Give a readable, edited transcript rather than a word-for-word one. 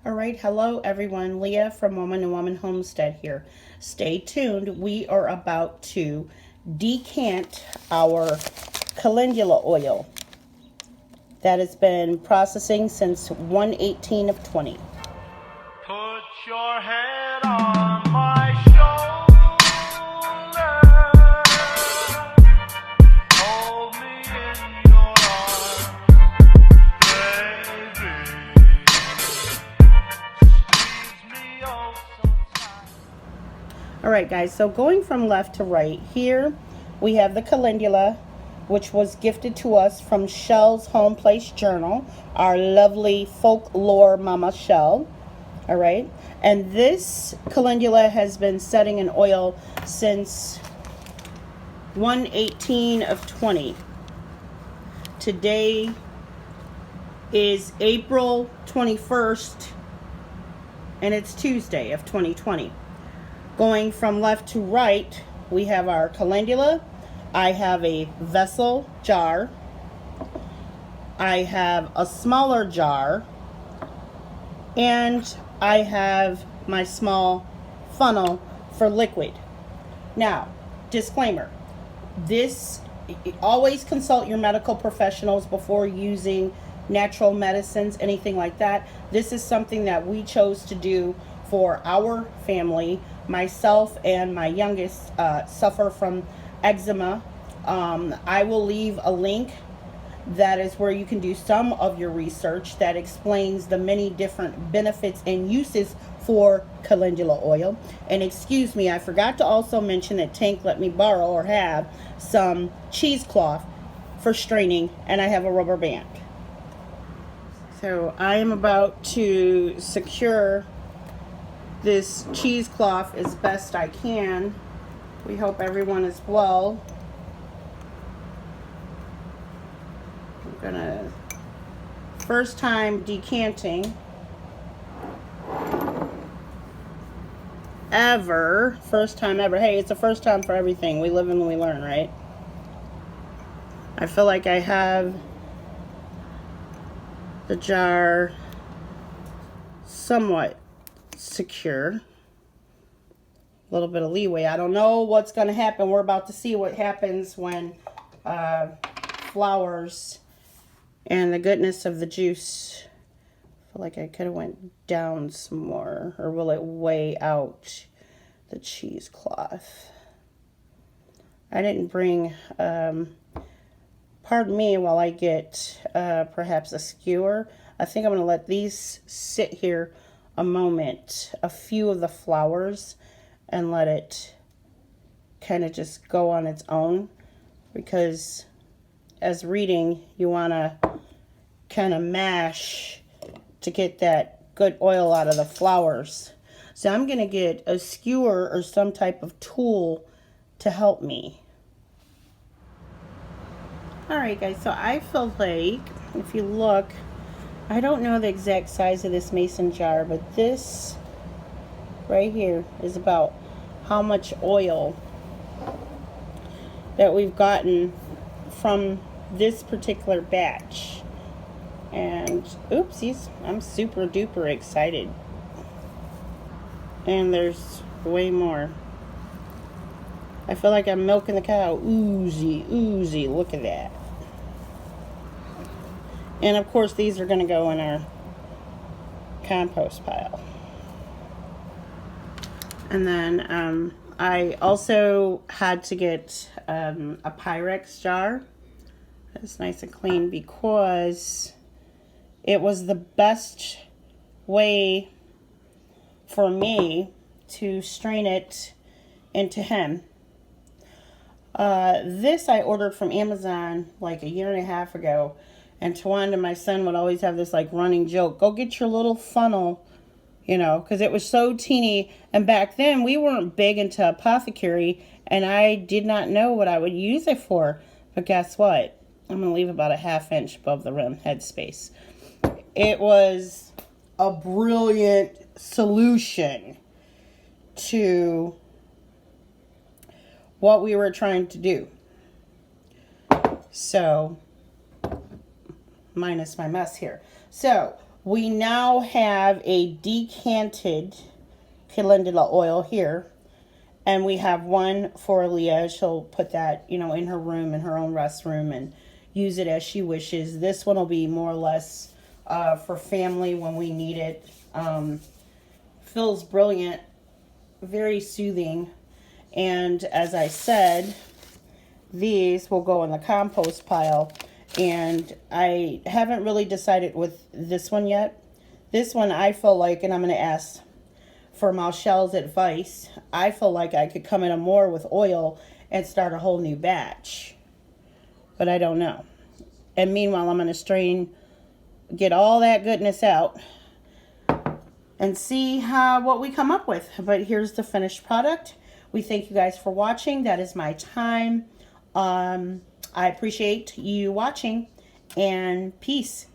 All right, hello everyone. Leah from Woman and Woman Homestead here. Stay tuned. We are about to decant our calendula oil that has been processing since 1/18 of 20. Put your head on my shoulder. Hold me in your arms, baby. Squeeze me oh so tight. All right, guys, so going from left to right, here we have the calendula, which was gifted to us from Shell's Home Place Journal, our lovely folklore mama Shell. All right, and this calendula has been setting in oil since 1/18 of 20. Today is April 21st, and it's Tuesday of 2020. Going from left to right, we have our calendula. I have a vessel jar. I have a smaller jar. And I have my small funnel for liquid. Now, disclaimer. Always consult your medical professionals before using natural medicines, anything like that. This is something that we chose to do for our family. Myself and my youngest suffer from eczema. I will leave a link that is where you can do some of your research that explains the many different benefits and uses for calendula oil. And excuse me, I forgot to also mention that Tank let me borrow or have some cheesecloth for straining, and I have a rubber band. So I am about to secure this cheesecloth as best I can. We hope everyone is well. I'm gonna, first time decanting ever. First time ever. Hey, it's a first time for everything. We live and we learn, right? I feel like I have the jar somewhat secure. A little bit of leeway. I don't know what's going to happen. We're about to see what happens when flowers and the goodness of the juice. I feel like I could have went down some more. Or will it weigh out the cheesecloth? I didn't bring, pardon me while I get perhaps a skewer. I think I'm going to let these sit here a moment, a few of the flowers, and let it kind of just go on its own, because as reading, you want to kind of mash to get that good oil out of the flowers. So I'm going to get a skewer or some type of tool to help me. Alright guys, so I feel like, if you look, I don't know the exact size of this mason jar, but this right here is about how much oil that we've gotten from this particular batch. And oopsies, I'm super duper excited. And there's way more. I feel like I'm milking the cow. Oozy, oozy, look at that. And of course these are going to go in our compost pile. And then I also had to get a Pyrex jar. It's nice and clean because it was the best way for me to strain it into him. This I ordered from Amazon like a year and a half ago, and Tawanda, my son, would always have this like running joke, go get your little funnel, you know, because it was so teeny. And back then we weren't big into apothecary, and I did not know what I would use it for. But guess what? I'm going to leave about a ½ inch above the rim headspace. It was a brilliant solution to what we were trying to do. So, minus my mess here. So, We now have a decanted calendula oil here. And we have one for Leah. She'll put that, you know, in her room, in her own restroom, and use it as she wishes. This one will be more or less for family when we need it. Feels brilliant, very soothing. And as I said, these will go in the compost pile. And I haven't really decided with this one yet. This one I feel like, and I'm going to ask for Michelle's advice, I feel like I could come in more with oil and start a whole new batch. But I don't know. And meanwhile, I'm going to strain, get all that goodness out, and see what we come up with. But here's the finished product. We thank you guys for watching. That is my time. I appreciate you watching, and peace.